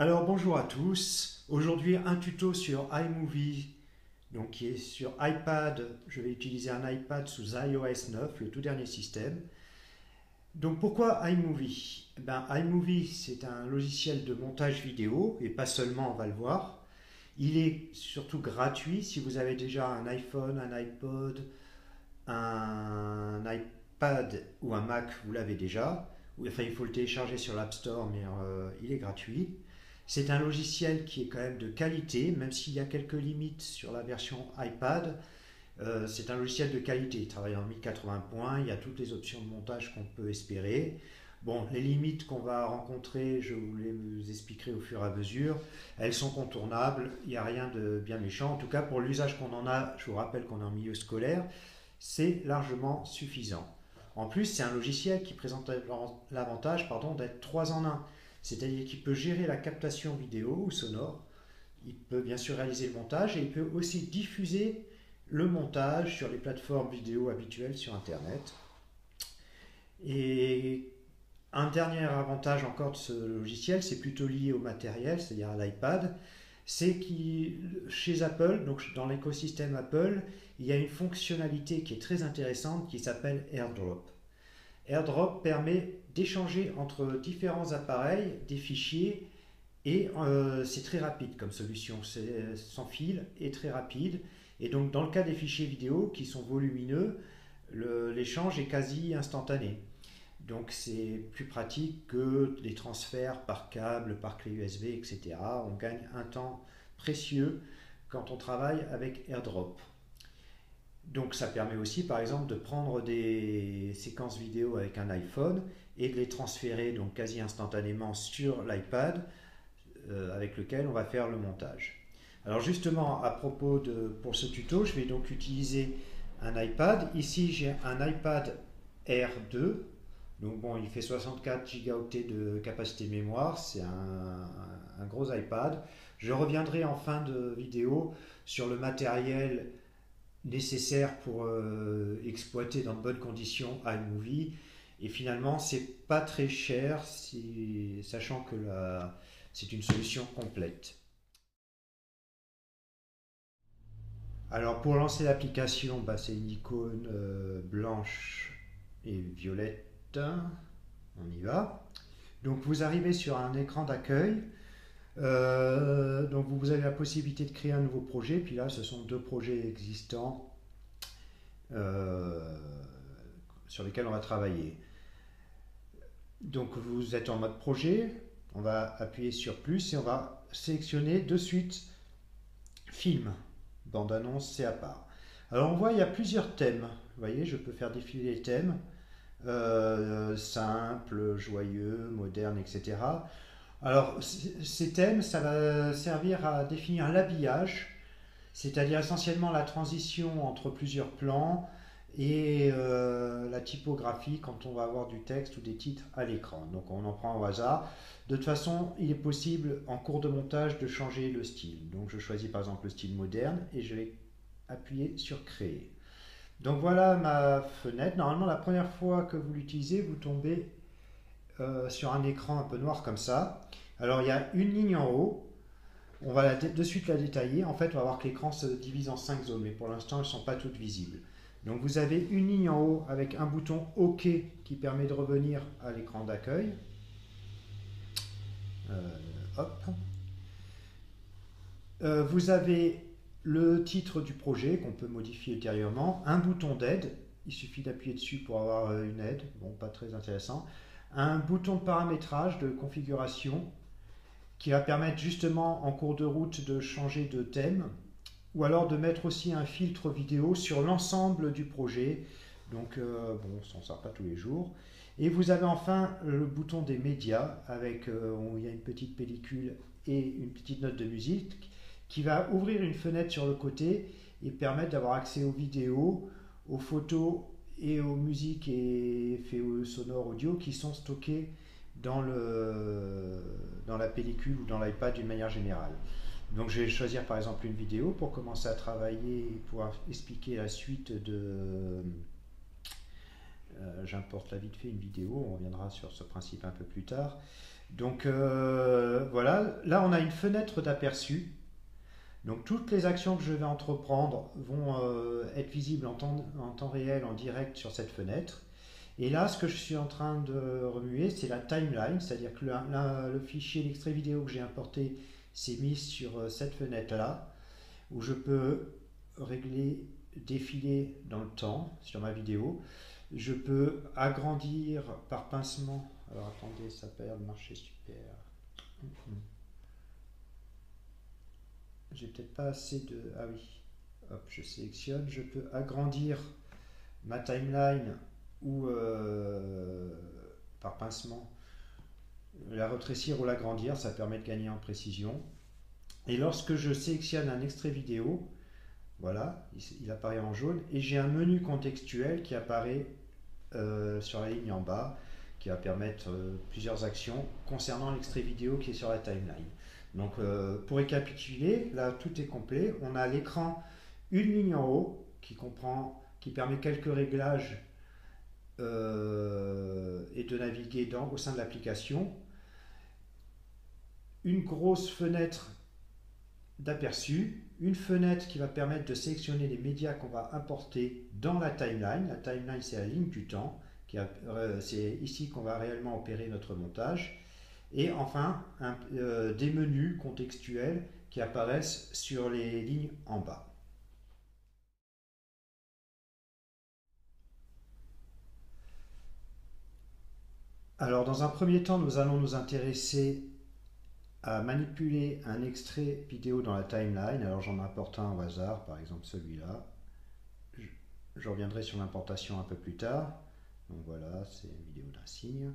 Alors bonjour à tous, aujourd'hui un tuto sur iMovie, donc qui est sur iPad. Je vais utiliser un iPad sous iOS 9, le tout dernier système. Donc pourquoi iMovie? iMovie, c'est un logiciel de montage vidéo, et pas seulement, on va le voir. Il est surtout gratuit si vous avez déjà un iPhone, un iPod, un iPad ou un Mac, vous l'avez déjà. Enfin, il faut le télécharger sur l'App Store, mais il est gratuit. C'est un logiciel qui est quand même de qualité, même s'il y a quelques limites sur la version iPad. C'est un logiciel de qualité. Il travaille en 1080 points, il y a toutes les options de montage qu'on peut espérer. Bon, les limites qu'on va rencontrer, je vous les expliquerai au fur et à mesure. Elles sont contournables, il n'y a rien de bien méchant. En tout cas, pour l'usage qu'on en a, je vous rappelle qu'on est en milieu scolaire, c'est largement suffisant. En plus, c'est un logiciel qui présente l'avantage d'être 3 en un. C'est-à-dire qu'il peut gérer la captation vidéo ou sonore, il peut bien sûr réaliser le montage et il peut aussi diffuser le montage sur les plateformes vidéo habituelles sur Internet. Et un dernier avantage encore de ce logiciel, c'est plutôt lié au matériel, c'est-à-dire à l'iPad, c'est que chez Apple, donc dans l'écosystème Apple, il y a une fonctionnalité qui est très intéressante qui s'appelle AirDrop. AirDrop permet d'échanger entre différents appareils des fichiers et c'est très rapide comme solution. C'est sans fil et très rapide. Et donc dans le cas des fichiers vidéo qui sont volumineux, l'échange est quasi instantané. Donc c'est plus pratique que les transferts par câble, par clé USB, etc. On gagne un temps précieux quand on travaille avec AirDrop. Donc ça permet aussi par exemple de prendre des séquences vidéo avec un iPhone et de les transférer donc quasi instantanément sur l'iPad avec lequel on va faire le montage. Alors justement à propos pour ce tuto, je vais donc utiliser un iPad. Ici j'ai un iPad Air 2. Donc bon, il fait 64 gigaoctets de capacité mémoire, c'est un gros iPad. Je reviendrai en fin de vidéo sur le matériel nécessaire pour exploiter dans de bonnes conditions iMovie. Et finalement, c'est pas très cher, sachant que c'est une solution complète. Alors pour lancer l'application, c'est une icône blanche et violette. On y va. Donc vous arrivez sur un écran d'accueil. Donc vous avez la possibilité de créer un nouveau projet. Puis là, ce sont deux projets existants sur lesquels on va travailler. Donc vous êtes en mode projet. On va appuyer sur plus et on va sélectionner de suite film. Bande-annonce, c'est à part. Alors on voit, il y a plusieurs thèmes. Vous voyez, je peux faire défiler les thèmes. Simple, joyeux, moderne, etc. Alors, ces thèmes, ça va servir à définir l'habillage, c'est-à-dire essentiellement la transition entre plusieurs plans et la typographie quand on va avoir du texte ou des titres à l'écran. Donc, on en prend au hasard. De toute façon, il est possible en cours de montage de changer le style. Donc, je choisis par exemple le style moderne et je vais appuyer sur créer. Donc voilà ma fenêtre. Normalement, la première fois que vous l'utilisez, vous tombez sur un écran un peu noir comme ça. Alors il y a une ligne en haut. On va de suite la détailler. En fait, on va voir que l'écran se divise en 5 zones, mais pour l'instant, elles ne sont pas toutes visibles. Donc vous avez une ligne en haut avec un bouton OK qui permet de revenir à l'écran d'accueil. Hop. Vous avez le titre du projet qu'on peut modifier ultérieurement, un bouton d'aide, il suffit d'appuyer dessus pour avoir une aide, bon pas très intéressant, un bouton de paramétrage, de configuration, qui va permettre justement en cours de route de changer de thème, ou alors de mettre aussi un filtre vidéo sur l'ensemble du projet, donc bon on s'en sert pas tous les jours. Et vous avez enfin le bouton des médias, avec il y a une petite pellicule et une petite note de musique, qui va ouvrir une fenêtre sur le côté et permettre d'avoir accès aux vidéos, aux photos et aux musiques et effets sonores audio qui sont stockés dans la pellicule ou dans l'iPad d'une manière générale. Donc je vais choisir par exemple une vidéo pour commencer à travailler et pouvoir expliquer la suite j'importe là vite fait une vidéo, on reviendra sur ce principe un peu plus tard. Donc voilà, là on a une fenêtre d'aperçu. Donc toutes les actions que je vais entreprendre vont être visibles en temps réel, en direct sur cette fenêtre. Et là, ce que je suis en train de remuer, c'est la timeline, c'est-à-dire que le fichier, l'extrait vidéo que j'ai importé s'est mis sur cette fenêtre-là, où je peux régler, défiler dans le temps sur ma vidéo. Je peux agrandir par pincement. Alors attendez, ça n'a pas l'air de marcher super. J'ai peut-être pas assez de... Ah oui, hop, je sélectionne. Je peux agrandir ma timeline ou par pincement la rétrécir ou l'agrandir, ça permet de gagner en précision. Et lorsque je sélectionne un extrait vidéo, voilà, il apparaît en jaune et j'ai un menu contextuel qui apparaît sur la ligne en bas qui va permettre plusieurs actions concernant l'extrait vidéo qui est sur la timeline. Donc pour récapituler, là tout est complet. On a à l'écran une ligne en haut qui permet quelques réglages et de naviguer au sein de l'application. Une grosse fenêtre d'aperçu, une fenêtre qui va permettre de sélectionner les médias qu'on va importer dans la timeline. La timeline, c'est la ligne du temps. C'est ici qu'on va réellement opérer notre montage. Et enfin, des menus contextuels qui apparaissent sur les lignes en bas. Alors, dans un premier temps, nous allons nous intéresser à manipuler un extrait vidéo dans la timeline. Alors, j'en importe un au hasard, par exemple celui-là. Je reviendrai sur l'importation un peu plus tard. Donc voilà, c'est une vidéo d'un signe.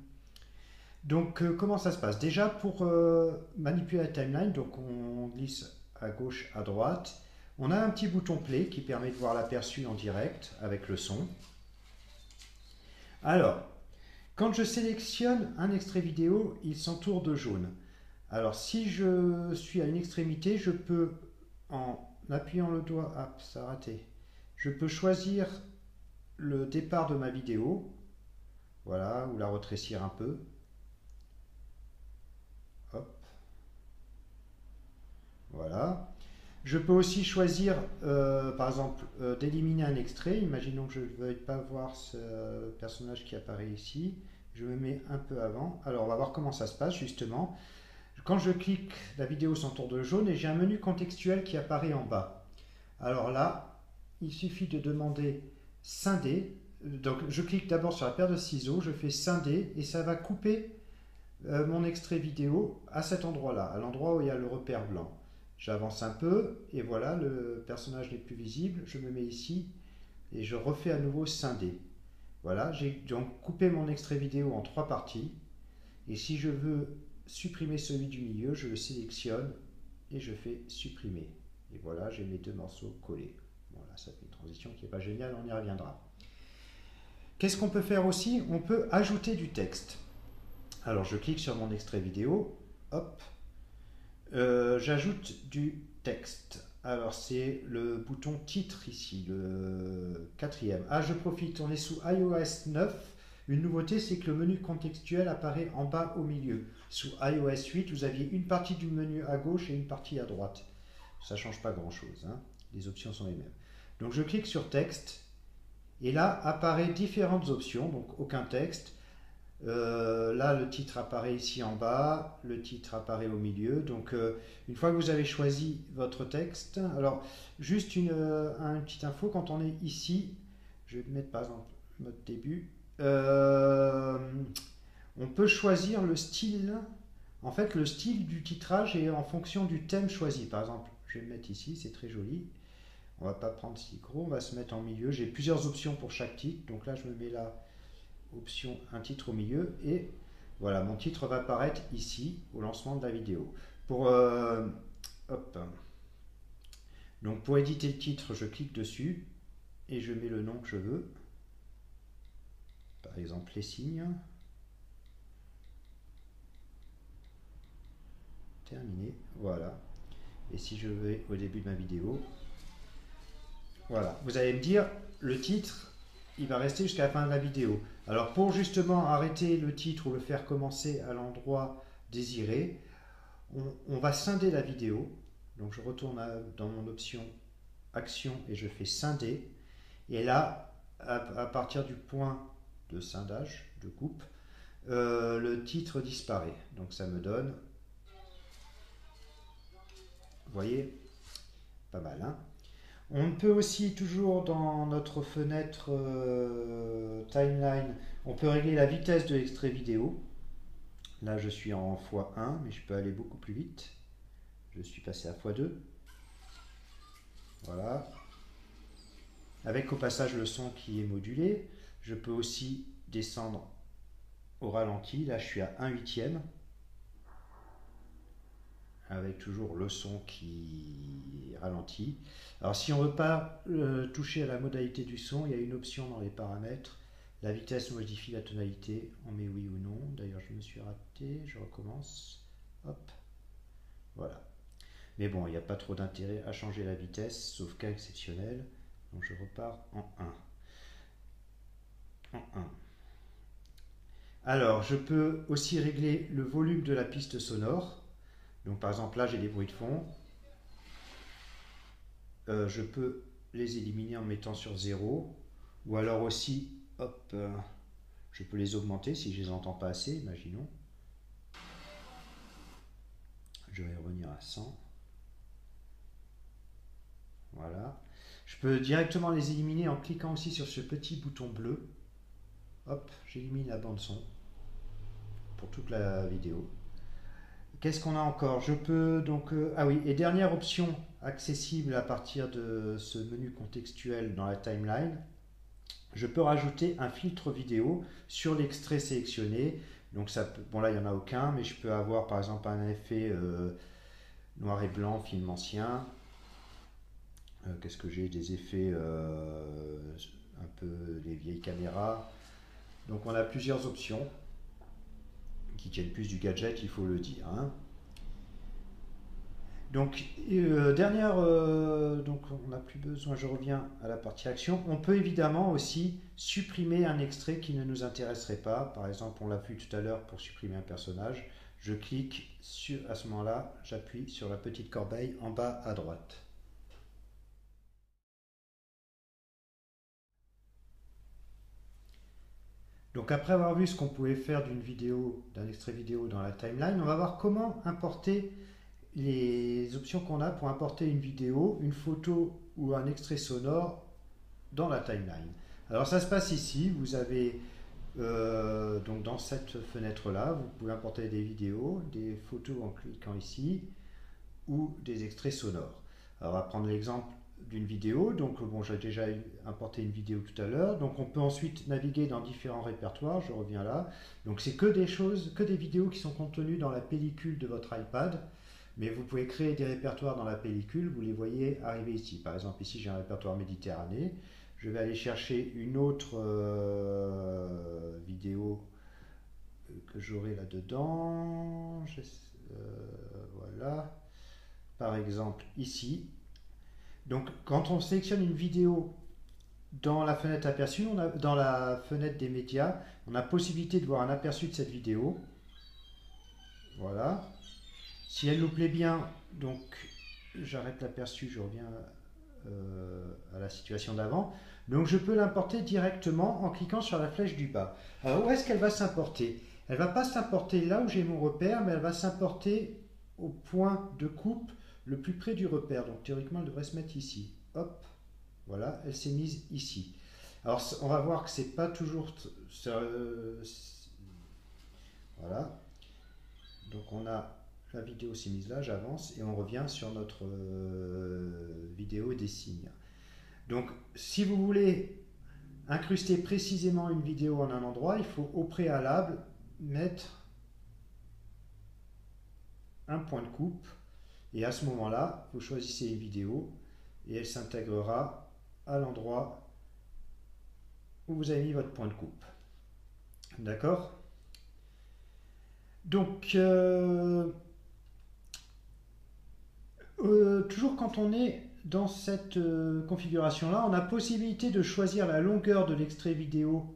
Donc comment ça se passe? Déjà pour manipuler la timeline, donc on glisse à gauche, à droite. On a un petit bouton play qui permet de voir l'aperçu en direct avec le son. Alors, quand je sélectionne un extrait vidéo, il s'entoure de jaune. Alors si je suis à une extrémité, je peux, en appuyant le doigt, ah ça a raté, je peux choisir le départ de ma vidéo, voilà, ou la rétrécir un peu. Hop. Voilà. Je peux aussi choisir, par exemple, d'éliminer un extrait. Imaginons que je ne veuille pas voir ce personnage qui apparaît ici. Je me mets un peu avant. Alors, on va voir comment ça se passe, justement. Quand je clique, la vidéo s'entoure de jaune et j'ai un menu contextuel qui apparaît en bas. Alors là, il suffit de demander scinder. Donc, je clique d'abord sur la paire de ciseaux, je fais scinder et ça va couper mon extrait vidéo à cet endroit-là, à l'endroit où il y a le repère blanc. J'avance un peu et voilà, le personnage n'est plus visible. Je me mets ici et je refais à nouveau scinder. Voilà, j'ai donc coupé mon extrait vidéo en 3 parties. Et si je veux supprimer celui du milieu, je le sélectionne et je fais supprimer. Et voilà, j'ai mes 2 morceaux collés. Voilà, ça fait une transition qui n'est pas géniale, on y reviendra. Qu'est-ce qu'on peut faire aussi? On peut ajouter du texte. Alors je clique sur mon extrait vidéo, hop, j'ajoute du texte. Alors c'est le bouton titre ici, le 4e. Ah, je profite, on est sous iOS 9. Une nouveauté, c'est que le menu contextuel apparaît en bas au milieu. Sous iOS 8, vous aviez une partie du menu à gauche et une partie à droite. Ça ne change pas grand-chose, hein. Les options sont les mêmes. Donc je clique sur texte et là apparaît différentes options, donc aucun texte. Là, le titre apparaît ici en bas, le titre apparaît au milieu. Donc, une fois que vous avez choisi votre texte, alors juste une petite info, quand on est ici, je vais mettre par exemple mode début, on peut choisir le style. En fait, le style du titrage est en fonction du thème choisi. Par exemple, je vais le mettre ici, c'est très joli. On va pas prendre si gros, on va se mettre en milieu. J'ai plusieurs options pour chaque titre, donc là, je me mets là. Option un titre au milieu et voilà, mon titre va apparaître ici au lancement de la vidéo. Donc pour éditer le titre, je clique dessus et je mets le nom que je veux, par exemple les signes. Terminé, voilà. Et si je vais au début de ma vidéo, voilà, vous allez me dire le titre il va rester jusqu'à la fin de la vidéo. Alors pour justement arrêter le titre ou le faire commencer à l'endroit désiré, on va scinder la vidéo. Donc je retourne dans mon option action et je fais scinder. Et là, à partir du point de scindage, de coupe, le titre disparaît. Donc ça me donne, vous voyez, pas mal, hein. On peut aussi, toujours dans notre fenêtre timeline, on peut régler la vitesse de l'extrait vidéo. Là, je suis en x1, mais je peux aller beaucoup plus vite. Je suis passé à x2. Voilà. Avec au passage le son qui est modulé. Je peux aussi descendre au ralenti. Là, je suis à 1/8. Avec toujours le son qui ralentit. Alors si on ne veut pas toucher à la modalité du son, il y a une option dans les paramètres. La vitesse modifie la tonalité, on met oui ou non. D'ailleurs je me suis raté, je recommence. Hop, voilà. Mais bon, il n'y a pas trop d'intérêt à changer la vitesse, sauf cas exceptionnel. Donc je repars en 1. En 1. Alors je peux aussi régler le volume de la piste sonore. Donc par exemple là j'ai des bruits de fond. Je peux les éliminer en mettant sur 0. Ou alors aussi, hop, je peux les augmenter si je les entends pas assez, imaginons. Je vais revenir à 100. Voilà. Je peux directement les éliminer en cliquant aussi sur ce petit bouton bleu. Hop, j'élimine la bande son pour toute la vidéo. Qu'est-ce qu'on a encore? Je peux donc... ah oui, et dernière option accessible à partir de ce menu contextuel dans la timeline, je peux rajouter un filtre vidéo sur l'extrait sélectionné. Donc ça peut, bon là il n'y en a aucun, mais je peux avoir par exemple un effet noir et blanc, film ancien. Qu'est-ce que j'ai? Des effets un peu des vieilles caméras. Donc on a plusieurs options qui tiennent plus du gadget, il faut le dire, hein. Donc, donc on n'a plus besoin, je reviens à la partie action. On peut évidemment aussi supprimer un extrait qui ne nous intéresserait pas. Par exemple, on l'a vu tout à l'heure pour supprimer un personnage. Je clique sur, à ce moment-là, j'appuie sur la petite corbeille en bas à droite. Donc après avoir vu ce qu'on pouvait faire d'une vidéo, d'un extrait vidéo dans la timeline, on va voir comment importer les options qu'on a pour importer une vidéo, une photo ou un extrait sonore dans la timeline. Alors ça se passe ici, vous avez donc dans cette fenêtre là, vous pouvez importer des vidéos, des photos en cliquant ici ou des extraits sonores. Alors on va prendre l'exemple d'une vidéo, donc bon, j'ai déjà importé une vidéo tout à l'heure, donc on peut ensuite naviguer dans différents répertoires, je reviens là, donc c'est que des choses, que des vidéos qui sont contenues dans la pellicule de votre iPad, mais vous pouvez créer des répertoires dans la pellicule, vous les voyez arriver ici. Par exemple, ici j'ai un répertoire Méditerranée. Je vais aller chercher une autre vidéo que j'aurai là-dedans. Voilà. Par exemple, ici. Donc, quand on sélectionne une vidéo dans la fenêtre aperçue, dans la fenêtre des médias, on a possibilité de voir un aperçu de cette vidéo. Voilà. Si elle nous plaît bien, donc j'arrête l'aperçu, je reviens à la situation d'avant. Donc je peux l'importer directement en cliquant sur la flèche du bas. Alors où est-ce qu'elle va s'importer? Elle ne va pas s'importer là où j'ai mon repère, mais elle va s'importer au point de coupe le plus près du repère. Donc théoriquement, elle devrait se mettre ici. Hop, voilà, elle s'est mise ici. Alors on va voir que c'est pas toujours... voilà. Donc on a... La vidéo s'est mise là, j'avance et on revient sur notre vidéo des signes. Donc si vous voulez incruster précisément une vidéo en un endroit, il faut au préalable mettre un point de coupe et à ce moment-là, vous choisissez une vidéo et elle s'intégrera à l'endroit où vous avez mis votre point de coupe. D'accord? Donc... toujours quand on est dans cette configuration-là, on a possibilité de choisir la longueur de l'extrait vidéo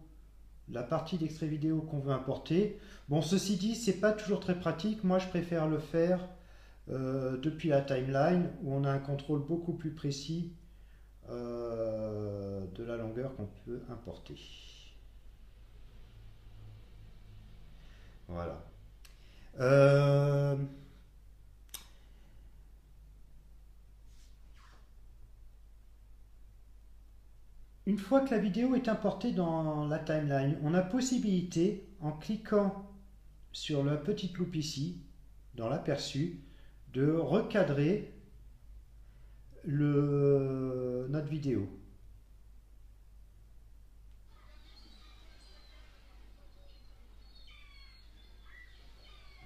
la partie d'extrait vidéo qu'on veut importer. Bon, ceci dit, c'est pas toujours très pratique. Moi, je préfère le faire depuis la timeline où on a un contrôle beaucoup plus précis de la longueur qu'on peut importer. Voilà. Euh, Une fois que la vidéo est importée dans la timeline, on a possibilité, en cliquant sur la petite loupe ici, dans l'aperçu, de recadrer notre vidéo.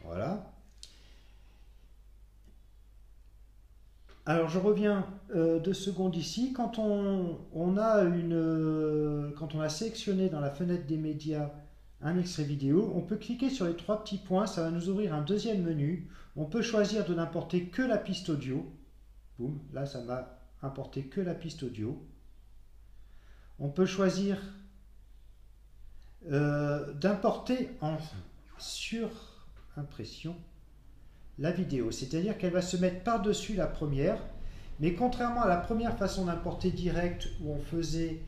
Voilà. Alors je reviens 2 secondes ici. Quand on a sélectionné dans la fenêtre des médias un extrait vidéo, on peut cliquer sur les 3 petits points, ça va nous ouvrir un deuxième menu. On peut choisir de n'importer que la piste audio. Boum, là ça m'a importé que la piste audio. On peut choisir d'importer en surimpression la vidéo, c'est-à-dire qu'elle va se mettre par-dessus la première, mais contrairement à la première façon d'importer direct où on faisait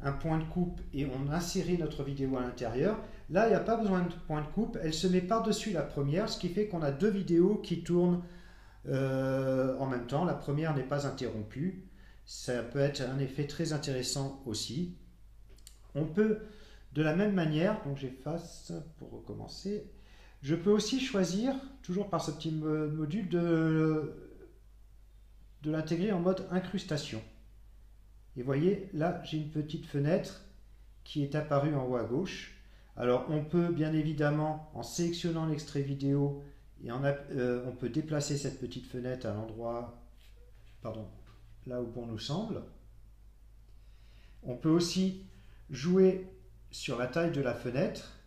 un point de coupe et on insérait notre vidéo à l'intérieur, là il n'y a pas besoin de point de coupe, elle se met par-dessus la première, ce qui fait qu'on a 2 vidéos qui tournent en même temps. La première n'est pas interrompue, ça peut être un effet très intéressant aussi. On peut de la même manière, donc j'efface pour recommencer, je peux aussi choisir, toujours par ce petit module, de l'intégrer en mode incrustation. Et vous voyez, là j'ai une petite fenêtre qui est apparue en haut à gauche. Alors on peut bien évidemment, en sélectionnant l'extrait vidéo, on peut déplacer cette petite fenêtre à l'endroit, là où bon nous semble. On peut aussi jouer sur la taille de la fenêtre.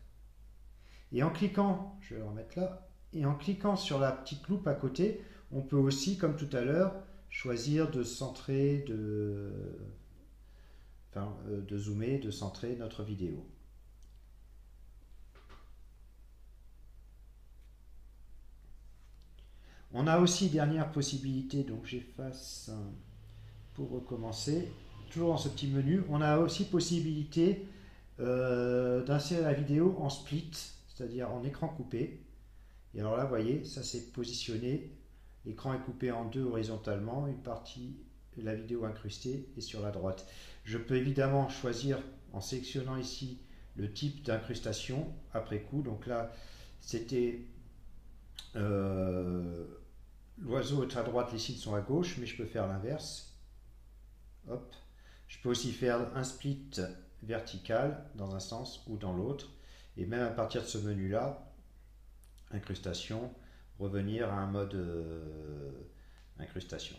Et en cliquant, je vais le remettre là, et en cliquant sur la petite loupe à côté, on peut aussi, comme tout à l'heure, choisir de centrer, de zoomer, de centrer notre vidéo. On a aussi, dernière possibilité, donc j'efface pour recommencer, toujours dans ce petit menu, on a aussi possibilité d'insérer la vidéo en split, c'est-à-dire en écran coupé. Et alors là, vous voyez, ça s'est positionné, l'écran est coupé en 2 horizontalement, une partie de la vidéo incrustée est sur la droite. Je peux évidemment choisir, en sélectionnant ici, le type d'incrustation après coup. Donc là, c'était l'oiseau est à droite, les cils sont à gauche, mais je peux faire l'inverse. Hop. Je peux aussi faire un split vertical dans un sens ou dans l'autre. Et même à partir de ce menu-là, incrustation, revenir à un mode incrustation.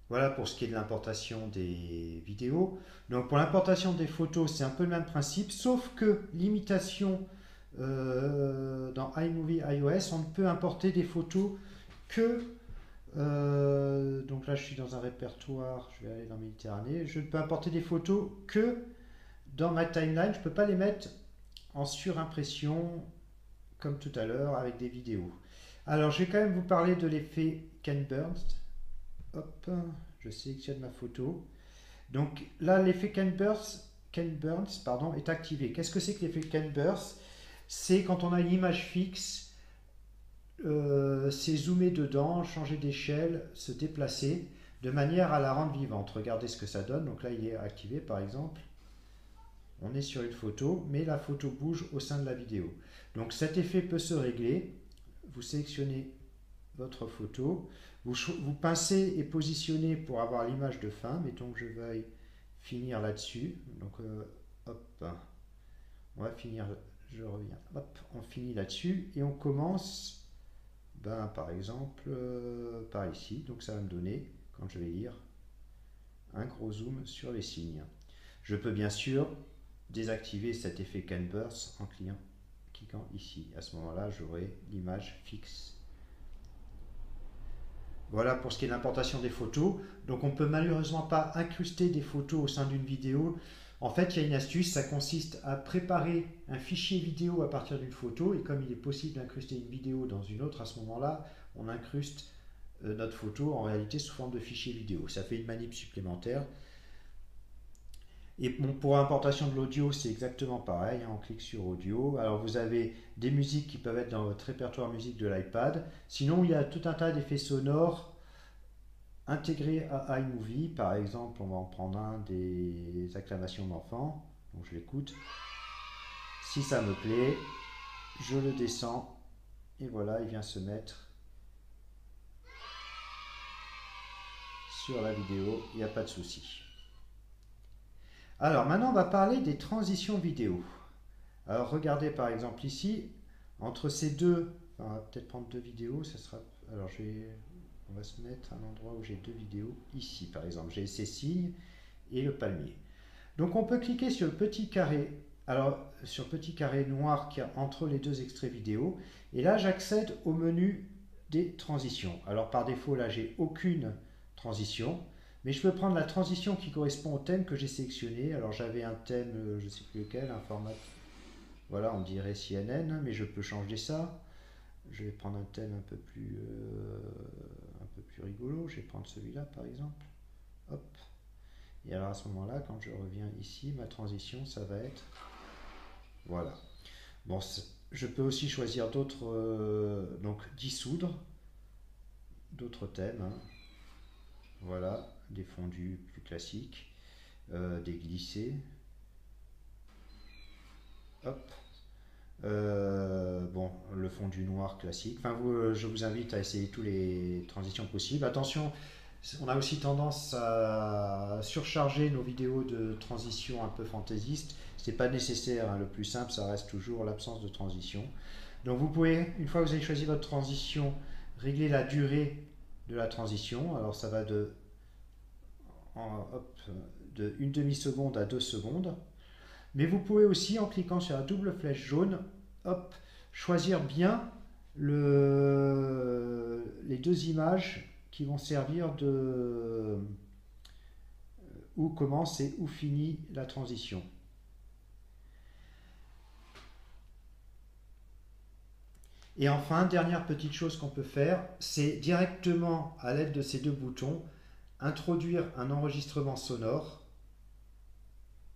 Voilà pour ce qui est de l'importation des vidéos. Donc pour l'importation des photos, c'est un peu le même principe, sauf que l'imitation dans iMovie iOS, on ne peut importer des photos que... donc là je suis dans un répertoire, je vais aller dans Méditerranée, je ne peux importer des photos que dans ma timeline, je ne peux pas les mettre en surimpression comme tout à l'heure avec des vidéos. Alors je vais quand même vous parler de l'effet Ken Burst. Hop, je sélectionne ma photo. Donc là l'effet Ken Burst est activé. Qu'est-ce que c'est que l'effet Ken Burst? C'est quand on a une image fixe, c'est zoomer dedans, changer d'échelle, se déplacer de manière à la rendre vivante. Regardez ce que ça donne. Donc là il est activé par exemple. On est sur une photo, mais la photo bouge au sein de la vidéo. Donc cet effet peut se régler. Vous sélectionnez votre photo, vous pincez et positionnez pour avoir l'image de fin. Mettons que je veuille finir là-dessus. Donc hop, on va finir, je reviens, hop, on finit là-dessus et on commence, par exemple, par ici. Donc ça va me donner, quand je vais lire, un gros zoom sur les signes. Je peux bien sûr désactiver cet effet Ken Burst en cliquant ici. À ce moment-là, j'aurai l'image fixe. Voilà pour ce qui est de l'importation des photos. Donc on ne peut malheureusement pas incruster des photos au sein d'une vidéo. En fait, il y a une astuce, ça consiste à préparer un fichier vidéo à partir d'une photo, et comme il est possible d'incruster une vidéo dans une autre, à ce moment-là, on incruste notre photo en réalité sous forme de fichier vidéo. Ça fait une manip supplémentaire. Et bon, pour l'importation de l'audio, c'est exactement pareil, hein, on clique sur audio. Alors vous avez des musiques qui peuvent être dans votre répertoire musique de l'iPad. Sinon, il y a tout un tas d'effets sonores intégrés à iMovie. Par exemple, on va en prendre un des acclamations d'enfants. Donc je l'écoute. Si ça me plaît, je le descends. Et voilà, il vient se mettre sur la vidéo, il n'y a pas de souci. Alors maintenant on va parler des transitions vidéo. Alors regardez par exemple ici, entre ces deux, enfin, on va peut-être prendre deux vidéos, ça sera, alors on va se mettre à un endroit où j'ai deux vidéos, ici par exemple, j'ai ces signes et le palmier. Donc on peut cliquer sur le petit carré, alors sur le petit carré noir qui est entre les deux extraits vidéo, et là j'accède au menu des transitions. Alors par défaut là j'ai aucune transition, mais je peux prendre la transition qui correspond au thème que j'ai sélectionné. Alors j'avais un thème, je ne sais plus lequel, un format, voilà, on dirait CNN, mais je peux changer ça. Je vais prendre un thème un peu plus rigolo, je vais prendre celui-là par exemple. Hop. Et alors à ce moment-là, quand je reviens ici, ma transition, ça va être, voilà. Bon, je peux aussi choisir d'autres, donc dissoudre d'autres thèmes, hein. Voilà, des fondus plus classiques, des glissés. Hop. Bon, le fondu noir classique. Enfin, je vous invite à essayer toutes les transitions possibles. Attention, on a aussi tendance à surcharger nos vidéos de transition un peu fantaisistes. Ce n'est pas nécessaire, hein. Le plus simple, ça reste toujours l'absence de transition. Donc vous pouvez, une fois que vous avez choisi votre transition, régler la durée de la transition. Alors ça va de une demi-seconde à 2 secondes. Mais vous pouvez aussi, en cliquant sur la double flèche jaune, hop, choisir bien les deux images qui vont servir de où commence et où finit la transition. Et enfin, dernière petite chose qu'on peut faire, c'est directement à l'aide de ces deux boutons, introduire un enregistrement sonore.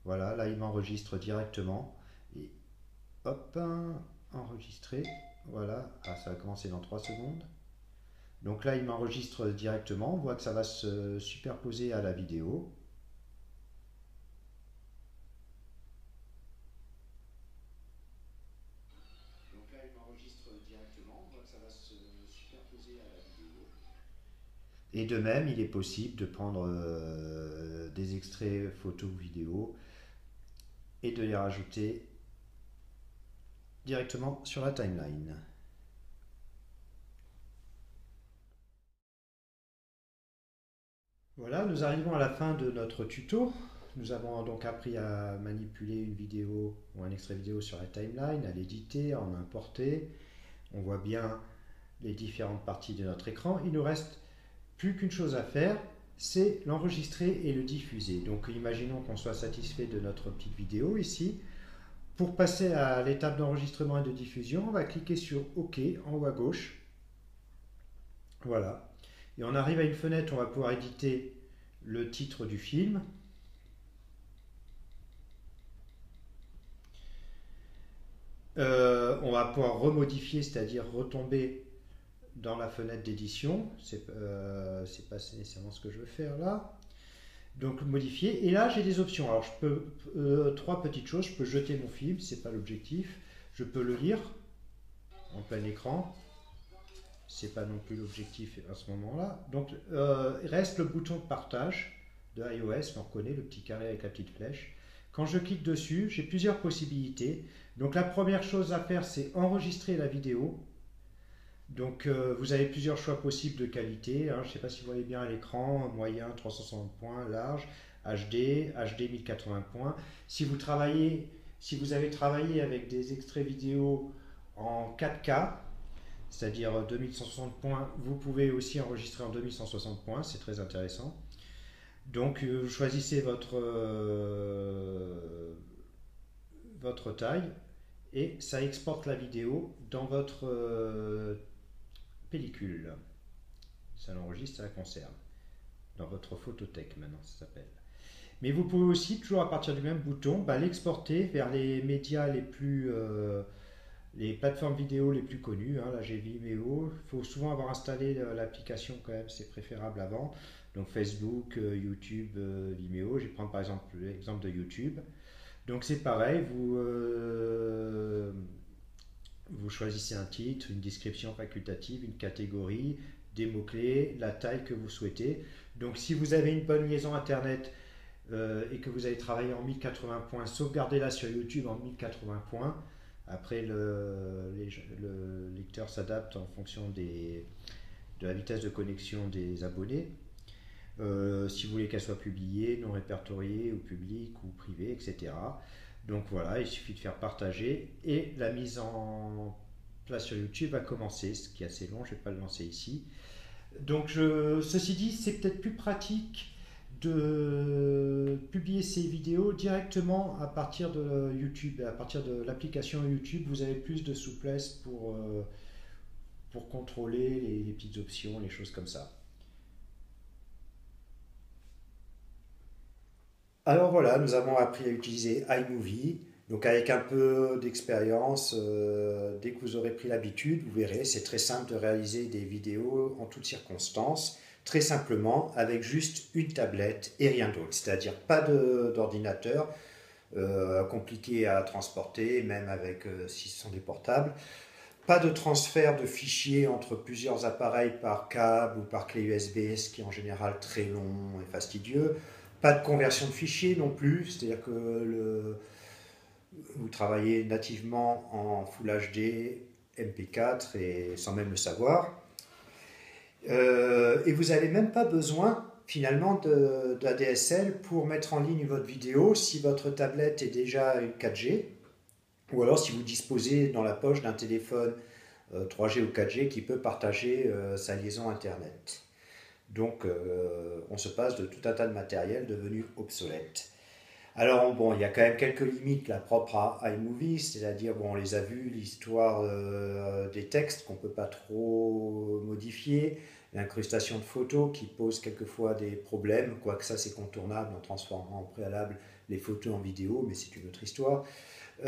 Voilà, là il m'enregistre directement. Et hop, enregistrer. Voilà, ça va commencer dans 3 secondes. Donc là il m'enregistre directement, on voit que ça va se superposer à la vidéo. Donc là il m'enregistre directement, on voit que ça va se superposer à la vidéo. Et de même, il est possible de prendre des extraits photos ou vidéos et de les rajouter directement sur la timeline. Voilà, nous arrivons à la fin de notre tuto. Nous avons donc appris à manipuler une vidéo ou un extrait vidéo sur la timeline, à l'éditer, à en importer. On voit bien les différentes parties de notre écran. Il nous reste plus qu'une chose à faire, c'est l'enregistrer et le diffuser. Donc imaginons qu'on soit satisfait de notre petite vidéo ici. Pour passer à l'étape d'enregistrement et de diffusion, on va cliquer sur OK en haut à gauche. Voilà. Et on arrive à une fenêtre où on va pouvoir éditer le titre du film. On va pouvoir remodifier, c'est-à-dire retomber dans la fenêtre d'édition. C'est pas nécessairement ce que je veux faire là. Donc modifier. Et là j'ai des options. Alors je peux trois petites choses. Je peux jeter mon film, c'est pas l'objectif. Je peux le lire en plein écran. C'est pas non plus l'objectif à ce moment-là. Donc il reste le bouton de partage de iOS. On reconnaît le petit carré avec la petite flèche. Quand je clique dessus, j'ai plusieurs possibilités. Donc la première chose à faire, c'est enregistrer la vidéo. Donc vous avez plusieurs choix possibles de qualité, hein. Je ne sais pas si vous voyez bien à l'écran, moyen 360 points, large, HD, HD 1080 points. Si vous avez travaillé avec des extraits vidéo en 4K, c'est-à-dire 2160 points, vous pouvez aussi enregistrer en 2160 points, c'est très intéressant. Donc vous choisissez votre taille et ça exporte la vidéo dans votre pellicule. Ça l'enregistre, ça la conserve. Dans votre photothèque maintenant, ça s'appelle. Mais vous pouvez aussi, toujours à partir du même bouton, l'exporter vers les médias les plateformes vidéo les plus connues. Hein. Là, j'ai Vimeo. Il faut souvent avoir installé l'application quand même, c'est préférable avant. Donc Facebook, YouTube, Vimeo. Je vais prendre par exemple l'exemple de YouTube. Donc c'est pareil, vous choisissez un titre, une description facultative, une catégorie, des mots-clés, la taille que vous souhaitez. Donc si vous avez une bonne liaison Internet et que vous avez travaillé en 1080 points, sauvegardez-la sur YouTube en 1080 points. Après, le lecteur s'adapte en fonction de la vitesse de connexion des abonnés. Si vous voulez qu'elle soit publiée, non répertoriée, ou publique, ou privée, etc. Donc voilà, il suffit de faire partager et la mise en place sur YouTube va commencer, ce qui est assez long, je ne vais pas le lancer ici. Donc ceci dit, c'est peut-être plus pratique de publier ces vidéos directement à partir de YouTube, à partir de l'application YouTube, vous avez plus de souplesse pour contrôler les petites options, les choses comme ça. Alors voilà, nous avons appris à utiliser iMovie. Donc avec un peu d'expérience, dès que vous aurez pris l'habitude, vous verrez, c'est très simple de réaliser des vidéos en toutes circonstances, très simplement avec juste une tablette et rien d'autre. C'est-à-dire pas d'ordinateur compliqué à transporter, même avec si ce sont des portables. Pas de transfert de fichiers entre plusieurs appareils par câble ou par clé USB, ce qui est en général très long et fastidieux. Pas de conversion de fichiers non plus, c'est-à-dire que vous travaillez nativement en Full HD, MP4 et sans même le savoir. Et vous n'avez même pas besoin finalement d'ADSL pour mettre en ligne votre vidéo si votre tablette est déjà une 4G ou alors si vous disposez dans la poche d'un téléphone 3G ou 4G qui peut partager sa liaison Internet. Donc on se passe de tout un tas de matériel devenu obsolète. Alors bon, il y a quand même quelques limites là, propres à iMovie, c'est-à-dire, bon, on les a vues, l'histoire des textes qu'on ne peut pas trop modifier, l'incrustation de photos qui pose quelquefois des problèmes, quoique ça c'est contournable en transformant en préalable les photos en vidéo, mais c'est une autre histoire. Il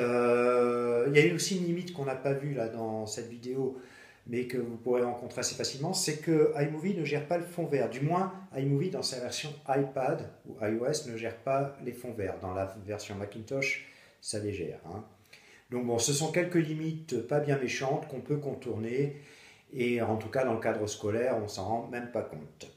y a eu aussi une limite qu'on n'a pas vue là dans cette vidéo, mais que vous pourrez rencontrer assez facilement, c'est que iMovie ne gère pas le fond vert. Du moins, iMovie dans sa version iPad ou iOS ne gère pas les fonds verts. Dans la version Macintosh, ça les gère. Hein. Donc bon, ce sont quelques limites pas bien méchantes qu'on peut contourner, et en tout cas dans le cadre scolaire, on s'en rend même pas compte.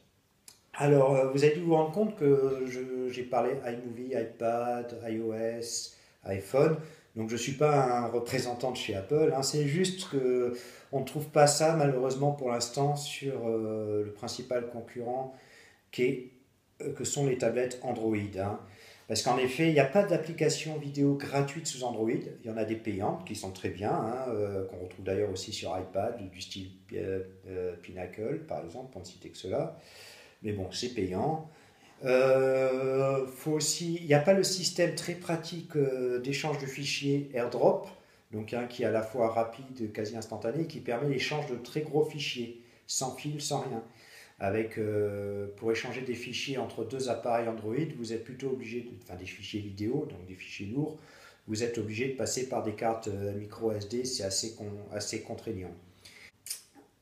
Alors, vous avez dû vous rendre compte que j'ai parlé iMovie, iPad, iOS, iPhone. Donc je ne suis pas un représentant de chez Apple. Hein. C'est juste que on ne trouve pas ça malheureusement pour l'instant sur le principal concurrent que sont les tablettes Android. Hein. Parce qu'en effet, il n'y a pas d'application vidéo gratuite sous Android. Il y en a des payantes qui sont très bien, hein, qu'on retrouve d'ailleurs aussi sur iPad, du style Pinnacle par exemple, pour ne citer que cela. Mais bon, c'est payant. Faut aussi, il n'y a pas le système très pratique d'échange de fichiers AirDrop, donc qui est à la fois rapide, quasi instantané, et qui permet l'échange de très gros fichiers, sans fil, sans rien. Pour échanger des fichiers entre deux appareils Android, vous êtes plutôt obligé, enfin des fichiers vidéo, donc des fichiers lourds, vous êtes obligé de passer par des cartes micro SD, c'est assez contraignant.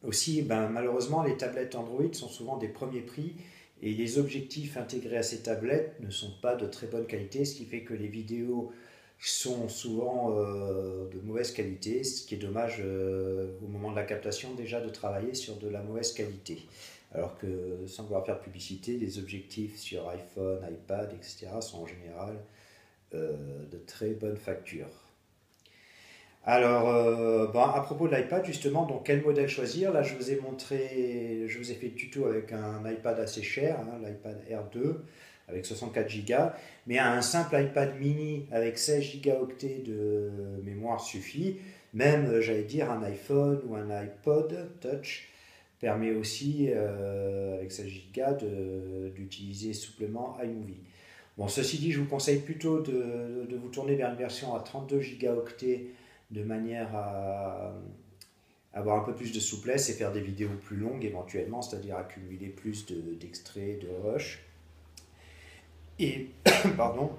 Aussi, malheureusement, les tablettes Android sont souvent des premiers prix et les objectifs intégrés à ces tablettes ne sont pas de très bonne qualité, ce qui fait que les vidéos sont souvent de mauvaise qualité, ce qui est dommage au moment de la captation déjà de travailler sur de la mauvaise qualité. Alors que, sans vouloir faire de publicité, les objectifs sur iPhone, iPad, etc. sont en général de très bonne facture. Alors, à propos de l'iPad, justement, donc quel modèle choisir? Là, je vous ai montré, je vous ai fait le tuto avec un iPad assez cher, hein, l'iPad Air 2, avec 64 Go, mais un simple iPad mini avec 16 Go de mémoire suffit. Même, j'allais dire, un iPhone ou un iPod Touch permet aussi, avec 16 Go, d'utiliser souplement iMovie. Bon, ceci dit, je vous conseille plutôt de vous tourner vers une version à 32 gigaoctets de manière à avoir un peu plus de souplesse et faire des vidéos plus longues éventuellement, c'est-à-dire accumuler plus d'extraits, de rush. Et, pardon,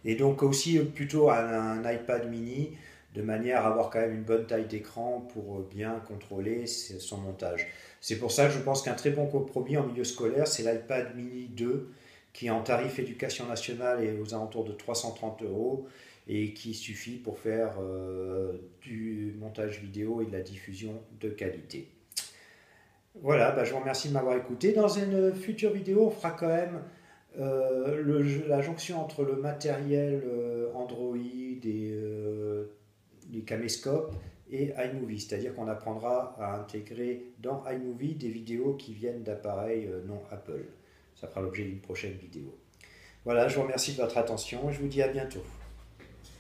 et donc aussi plutôt un iPad mini de manière à avoir quand même une bonne taille d'écran pour bien contrôler son montage. C'est pour ça que je pense qu'un très bon compromis en milieu scolaire, c'est l'iPad mini 2 qui est en tarif éducation nationale et aux alentours de 330 € et qui suffit pour faire du montage vidéo et de la diffusion de qualité. Voilà, bah, je vous remercie de m'avoir écouté. Dans une future vidéo, on fera quand même la jonction entre le matériel Android et les caméscopes et iMovie, c'est-à-dire qu'on apprendra à intégrer dans iMovie des vidéos qui viennent d'appareils non Apple. Ça fera l'objet d'une prochaine vidéo. Voilà, je vous remercie de votre attention et je vous dis à bientôt.